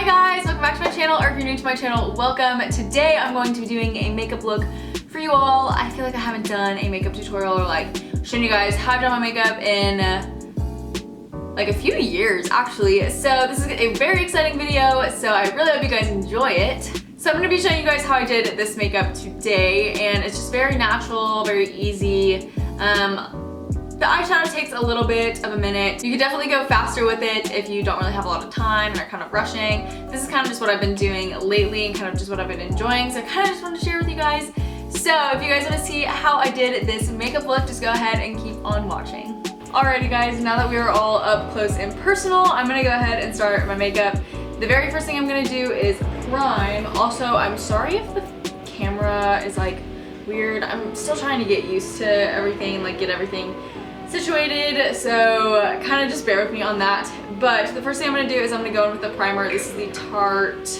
guys, welcome back to my channel, or if you're new to my channel, welcome. Today I'm going to be doing a makeup look for you all. I feel like I haven't done a makeup tutorial or like showing you guys how I've done my makeup in like a few years actually. So this is a very exciting video, so I really hope you guys enjoy it. So I'm going to be showing you guys how I did this makeup today, and it's just very natural, very easy. The eyeshadow takes a little bit of a minute. You could definitely go faster with it if you don't really have a lot of time and are kind of rushing. This is kind of just what I've been doing lately and kind of just what I've been enjoying, so I kind of just wanted to share with you guys. So if you guys want to see how I did this makeup look, just go ahead and keep on watching. Alrighty guys, now that we are all up close and personal, I'm gonna go ahead and start my makeup. The very first thing I'm gonna do is prime. Also, I'm sorry if the camera is like weird. I'm still trying to get used to everything, like get everything situated, so kind of just bear with me on that. But the first thing I'm going to do is I'm going to go in with the primer. This is the Tarte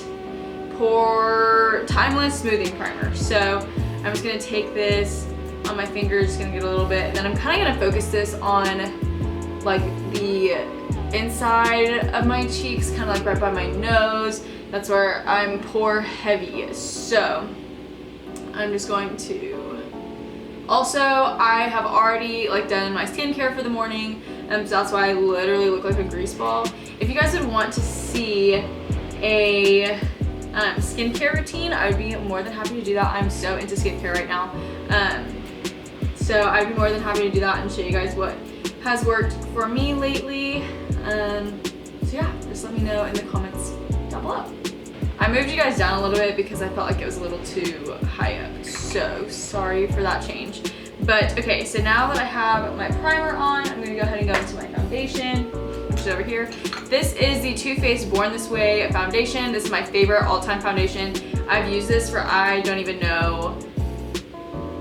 Timeless Smoothing Primer. So I'm just going to take this on my fingers, just going to get a little bit, and then I'm kind of going to focus this on like the inside of my cheeks, kind of like right by my nose. That's where I'm pore heavy. So I'm just going to... Also, I have already like done my skincare for the morning, so that's why I literally look like a grease ball. If you guys would want to see a skincare routine, I would be more than happy to do that. I'm so into skincare right now. So I'd be more than happy to do that and show you guys what has worked for me lately. So yeah, just let me know in the comments down below. I moved you guys down a little bit because I felt like it was a little too high up, so sorry for that change. But okay, so now that I have my primer on, I'm gonna go ahead and go into my foundation, which is over here. This is the Too Faced Born This Way foundation. This is my favorite all-time foundation. I've used this for I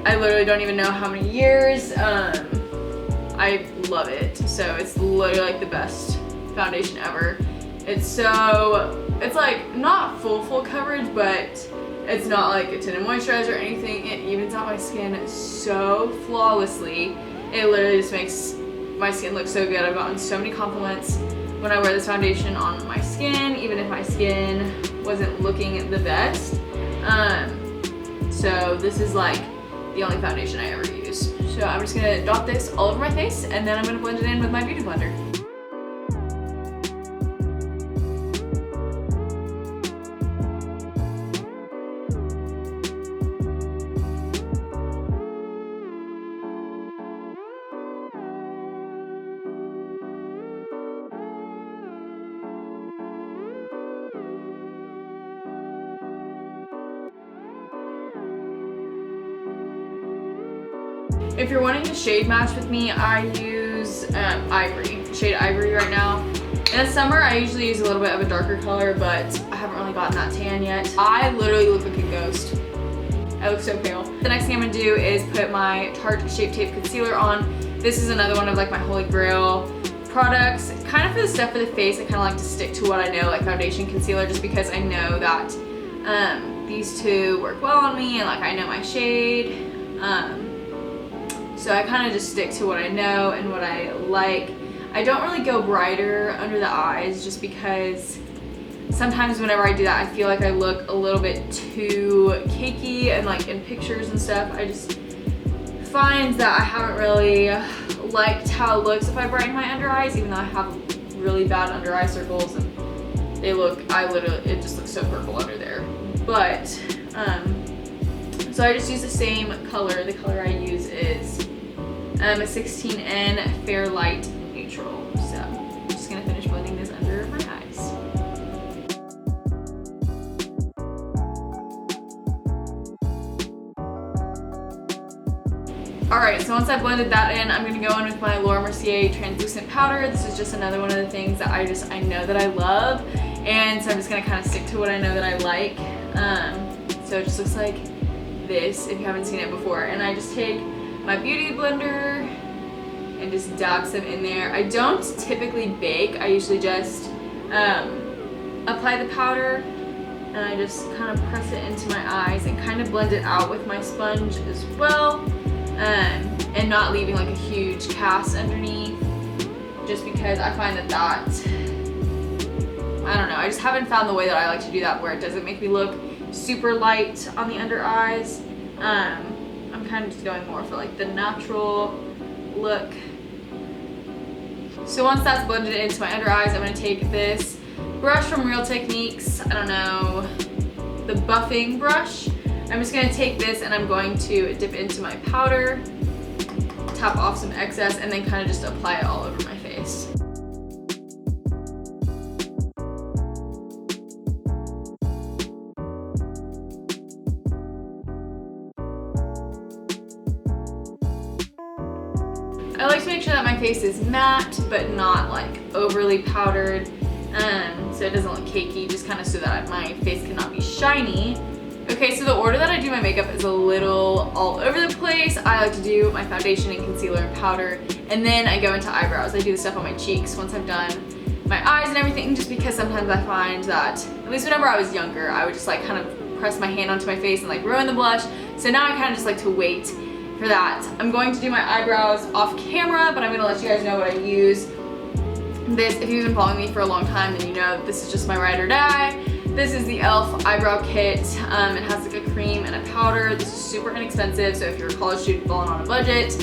literally don't even know how many years. I love it. So it's literally like the best foundation ever. It's like not full coverage, but it's not like a tinted moisturizer or anything. It evens out my skin so flawlessly. It literally just makes my skin look so good. I've gotten so many compliments when I wear this foundation on my skin, even if my skin wasn't looking the best. So this is like the only foundation I ever use. So I'm just gonna dot this all over my face, and then I'm gonna blend it in with my beauty blender. If you're wanting to shade match with me, I use shade Ivory right now. In the summer, I usually use a little bit of a darker color, but I haven't really gotten that tan yet. I literally look like a ghost. I look so pale. The next thing I'm gonna do is put my Tarte Shape Tape Concealer on. This is another one of like my holy grail products. Kind of for the stuff for the face, I kind of like to stick to what I know, like foundation, concealer, just because I know that these two work well on me, and like I know my shade. So I kind of just stick to what I know and what I like. I don't really go brighter under the eyes just because sometimes whenever I do that, I feel like I look a little bit too cakey, and like in pictures and stuff, I just find that I haven't really liked how it looks if I brighten my under eyes, even though I have really bad under eye circles and they look, it just looks so purple under there. But, so I just use the same color. The color I use is a 16N Fair Light Neutral. So I'm just gonna finish blending this under my eyes. Alright, so once I blended that in, I'm gonna go in with my Laura Mercier translucent powder. This is just another one of the things that I know that I love, and so I'm just gonna kind of stick to what I know that I like. So it just looks like this if you haven't seen it before, and I just take my beauty blender and just dab some in there. I don't typically bake. I usually just apply the powder and I just kind of press it into my eyes and kind of blend it out with my sponge as well, and not leaving like a huge cast underneath, just because I find that I don't know. I just haven't found the way that I like to do that where it doesn't make me look super light on the under eyes. I'm kind of just going more for like the natural look. So once that's blended into my under eyes, I'm going to take this brush from Real Techniques. I don't know, the buffing brush. I'm just going to take this and I'm going to dip into my powder, tap off some excess, and then kind of just apply it all over my face. I like to make sure that my face is matte, but not like overly powdered, so it doesn't look cakey, just kind of so that my face cannot be shiny. Okay, so the order that I do my makeup is a little all over the place. I like to do my foundation and concealer and powder, and then I go into eyebrows. I do the stuff on my cheeks once I've done my eyes and everything, just because sometimes I find that, at least whenever I was younger, I would just like kind of press my hand onto my face and like ruin the blush. So now I kind of just like to wait for that. I'm going to do my eyebrows off camera, but I'm gonna let you guys know what I use. This, if you've been following me for a long time, then you know this is just my ride or die. This is the e.l.f. eyebrow kit. It has like a cream and a powder. This is super inexpensive, so if you're a college student falling on a budget,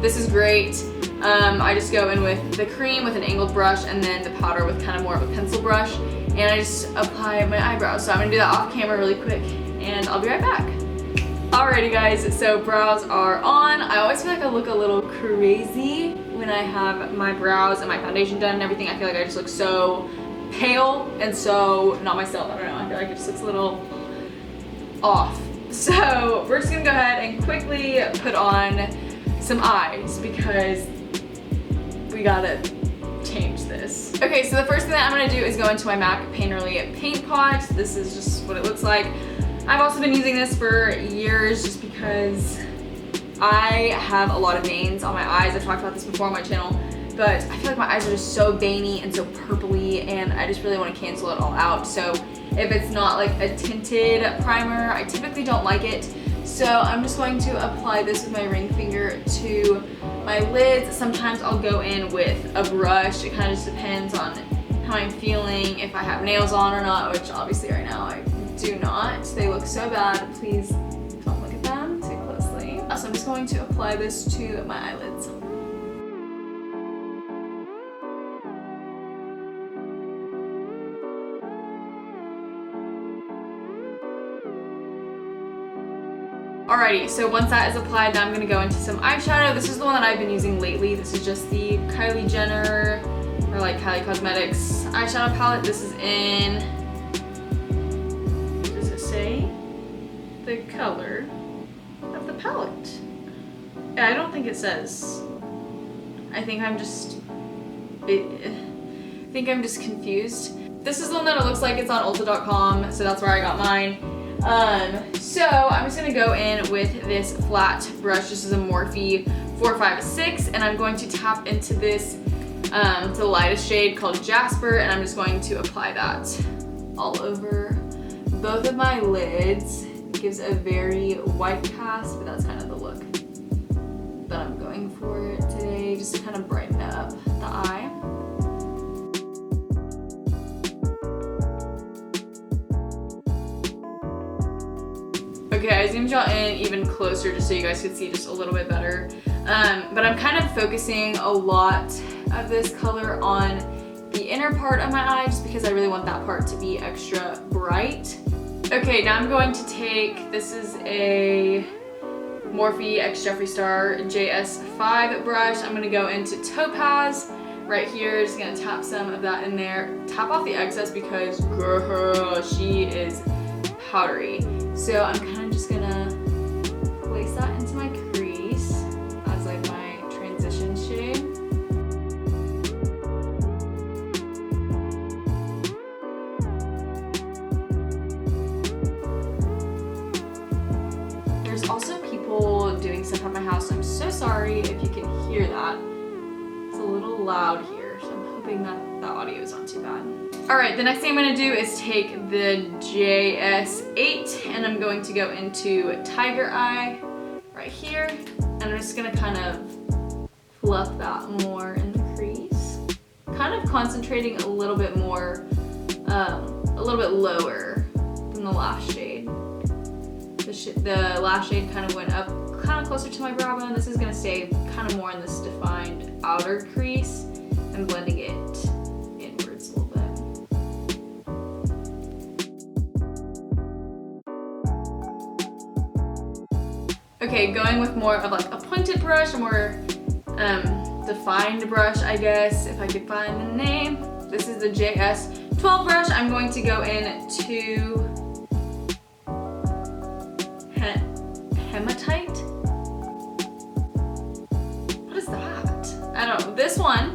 this is great. I just go in with the cream with an angled brush and then the powder with kind of more of a pencil brush, and I just apply my eyebrows. So I'm gonna do that off camera really quick, and I'll be right back. Alrighty guys, so brows are on. I always feel like I look a little crazy when I have my brows and my foundation done and everything. I feel like I just look so pale and so not myself. I don't know, I feel like it just looks a little off. So we're just gonna go ahead and quickly put on some eyes because we gotta change this. Okay, so the first thing that I'm gonna do is go into my MAC Painterly paint pot. This is just what it looks like. I've also been using this for years just because I have a lot of veins on my eyes. I've talked about this before on my channel, but I feel like my eyes are just so veiny and so purpley, and I just really want to cancel it all out. So if it's not like a tinted primer, I typically don't like it. So I'm just going to apply this with my ring finger to my lids. Sometimes I'll go in with a brush. It kind of just depends on how I'm feeling, if I have nails on or not, which obviously right now I do not. They look so bad. Please don't look at them too closely. So I'm just going to apply this to my eyelids. Alrighty, so once that is applied, now I'm gonna go into some eyeshadow. This is the one that I've been using lately. This is just the Kylie Jenner, or like Kylie Cosmetics eyeshadow palette. This is in, does it say the color of the palette? Yeah, I don't think it says. I think I'm just confused. This is the one that it looks like. It's on Ulta.com, so that's where I got mine. So I'm just gonna go in with this flat brush. This is a Morphe 456, and I'm going to tap into this, it's the lightest shade called Jasper, and I'm just going to apply that all over both of my lids. It gives a very white cast, but that's kind of the look that I'm going for today, just to kind of brighten up the eye. Okay, I zoomed y'all in even closer just so you guys could see just a little bit better. But I'm kind of focusing a lot of this color on the inner part of my eye just because I really want that part to be extra bright. Okay, now I'm going to take, this is a Morphe X Jeffree Star JS5 brush. I'm gonna go into Topaz right here. Just gonna tap some of that in there. Tap off the excess because girl, she is powdery. So I'm kind of just gonna place that into my crease as like my transition shade. There's also people doing stuff at my house. I'm so sorry if you can hear that. It's a little loud here, so I'm hoping that the audio is not too bad. Alright, the next thing I'm going to do is take the JS8 and I'm going to go into Tiger Eye right here, and I'm just going to kind of fluff that more in the crease. Kind of concentrating a little bit more a little bit lower than the last shade. The last shade kind of went up kind of closer to my brow bone. This is gonna stay kind of more in this defined outer crease and blending it inwards a little bit. Okay, going with more of like a pointed brush, a more defined brush, I guess, if I could find the name. This is the JS12 brush. I'm going to go into hematite. What is that? I don't know. This one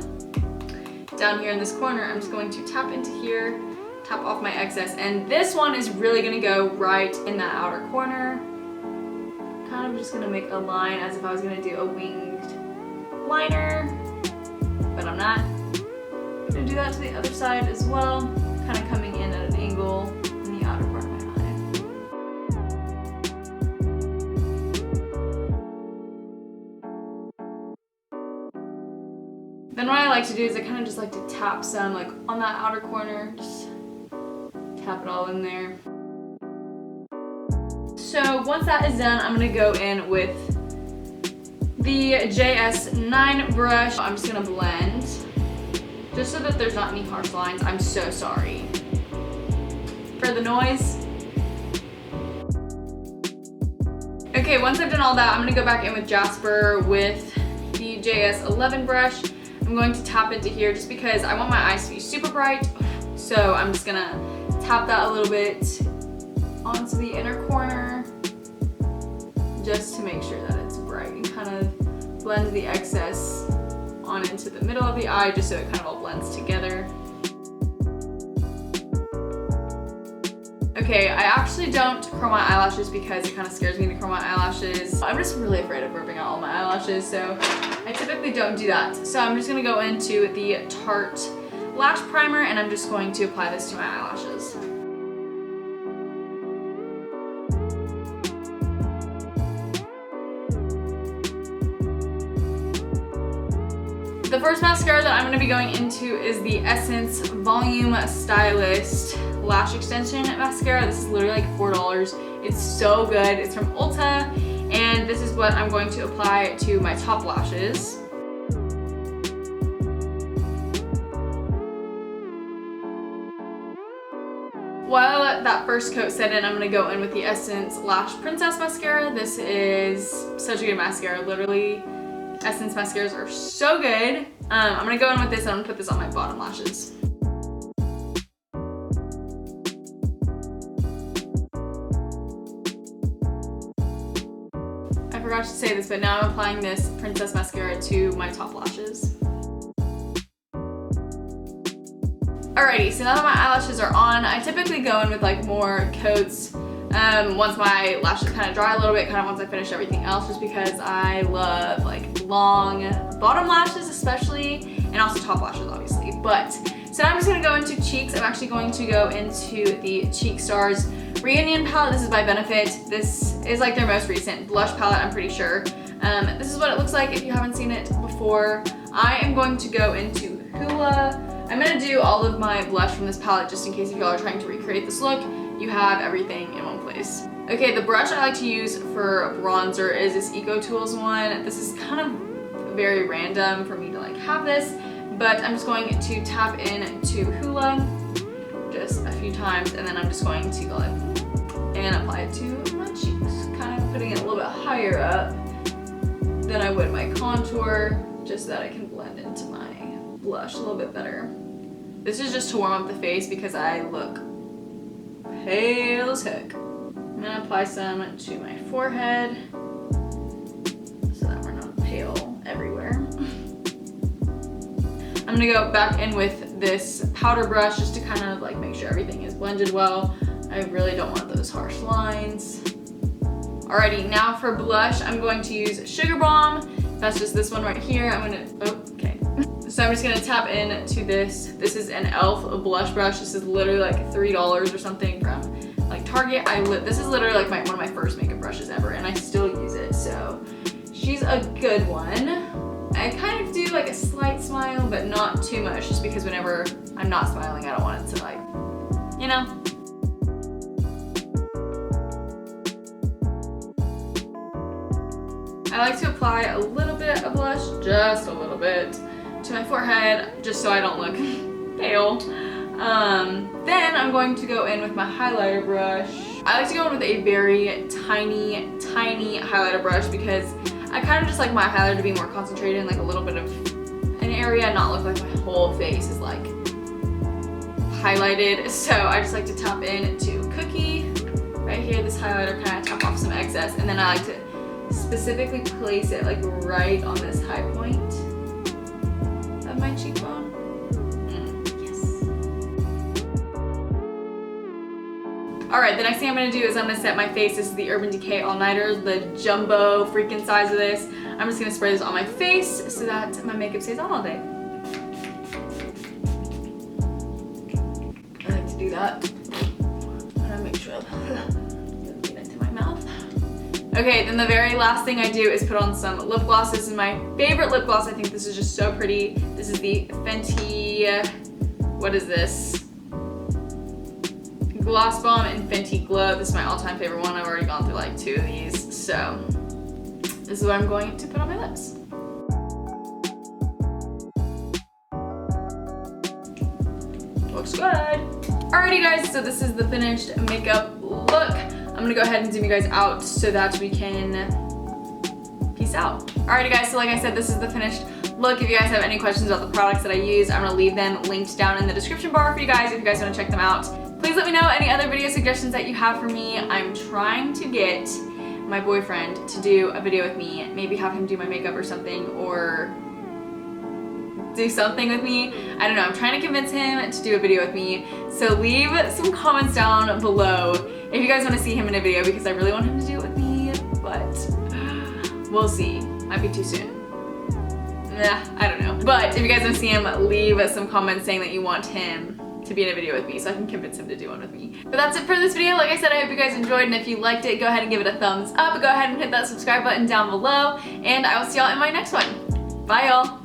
down here in this corner, I'm just going to tap into here, tap off my excess, and this one is really gonna go right in that outer corner. Kind of just gonna make a line as if I was gonna do a winged liner, but I'm not. I'm gonna do that to the other side as well, kind of coming in at an angle in the outer part of my eye. Then what I like to do is I kind of just like to tap some like on that outer corner, just tap it all in there. So once that is done, I'm gonna go in with the JS9 brush. I'm just gonna blend, just so that there's not any harsh lines. I'm so sorry for the noise. Okay, once I've done all that, I'm gonna go back in with Jasper with the JS11 brush. I'm going to tap into here just because I want my eyes to be super bright. So I'm just gonna tap that a little bit onto the inner corner just to make sure that it's bright, and kind of blend the excess on into the middle of the eye just so it kind of all blends together. Okay, I actually don't curl my eyelashes because it kind of scares me to curl my eyelashes. I'm just really afraid of ripping out all my eyelashes, so I typically don't do that. So I'm just gonna go into the Tarte Lash Primer and I'm just going to apply this to my eyelashes. The first mascara that I'm going to be going into is the Essence Volume Stylist Lash Extension Mascara. This is literally like $4. It's so good. It's from Ulta, and this is what I'm going to apply to my top lashes. While that first coat set in, I'm going to go in with the Essence Lash Princess Mascara. This is such a good mascara, literally. Essence mascaras are so good. I'm gonna go in with this and I'm gonna put this on my bottom lashes. I forgot to say this, but now I'm applying this Princess mascara to my top lashes. Alrighty, so now that my eyelashes are on, I typically go in with like more coats once my lashes kind of dry a little bit, kind of once I finish everything else, just because I love like long bottom lashes especially, and also top lashes obviously. But so now I'm just going to go into cheeks. I'm actually going to go into the Cheek Stars Reunion palette. This is by Benefit. This is like their most recent blush palette, I'm pretty sure. This is what it looks like if you haven't seen it before. I am going to go into Hoola. I'm going to do all of my blush from this palette just in case if y'all are trying to recreate this look, you have everything in one place. Okay, the brush I like to use for bronzer is this Eco Tools one. This is kind of very random for me to like have this, but I'm just going to tap into Hoola just a few times, and then I'm just going to go in and apply it to my cheeks, kind of putting it a little bit higher up than I would my contour, just so that I can blend into my blush a little bit better. This is just to warm up the face because I look pale as heck. I'm gonna apply some to my forehead so that we're not pale everywhere. I'm gonna go back in with this powder brush just to kind of like make sure everything is blended well. I really don't want those harsh lines. Alrighty, now for blush, I'm going to use Sugar Bomb. That's just this one right here. Okay. So I'm just gonna tap into this. This is an e.l.f. blush brush. This is literally like $3 or something from like Target. This is literally like one of my first makeup brushes ever, and I still use it, so she's a good one. I kind of do like a slight smile, but not too much, just because whenever I'm not smiling, I don't want it to like you know? I like to apply a little bit of blush, just a little bit, to my forehead, just so I don't look pale. Then I'm going to go in with my highlighter brush. I like to go in with a very tiny highlighter brush because I kind of just like my highlighter to be more concentrated in like a little bit of an area, not look like my whole face is like highlighted. So I just like to tap into Cookie right here, this highlighter, kind of tap off some excess, and then I like to specifically place it like right on this high point of my cheekbone. Yes. Alright, the next thing I'm going to do is I'm going to set my face. This is the Urban Decay All Nighter, the jumbo freaking size of this. I'm just going to spray this on my face so that my makeup stays on all day. I like to do that. I'm going to make sure doesn't get into my mouth. Okay, then the very last thing I do is put on some lip gloss. This is my favorite lip gloss. I think this is just so pretty. This is the Fenty, what is this? Gloss Bomb and Fenty Glow. This is my all-time favorite one. I've already gone through like 2 of these. So this is what I'm going to put on my lips. Looks good. Alrighty guys, so this is the finished makeup look. I'm gonna go ahead and zoom you guys out so that we can peace out. Alrighty guys, so like I said, this is the finished look. If you guys have any questions about the products that I use, I'm gonna leave them linked down in the description bar for you guys if you guys wanna check them out. Please let me know any other video suggestions that you have for me. I'm trying to get my boyfriend to do a video with me, maybe have him do my makeup or something, or do something with me. I don't know, I'm trying to convince him to do a video with me. So leave some comments down below if you guys want to see him in a video, because I really want him to do it with me, but we'll see. Might be too soon. Nah, I don't know. But if you guys want to see him, leave some comments saying that you want him to be in a video with me so I can convince him to do one with me. But that's it for this video. Like I said, I hope you guys enjoyed, and if you liked it, go ahead and give it a thumbs up. Go ahead and hit that subscribe button down below, and I will see y'all in my next one. Bye y'all.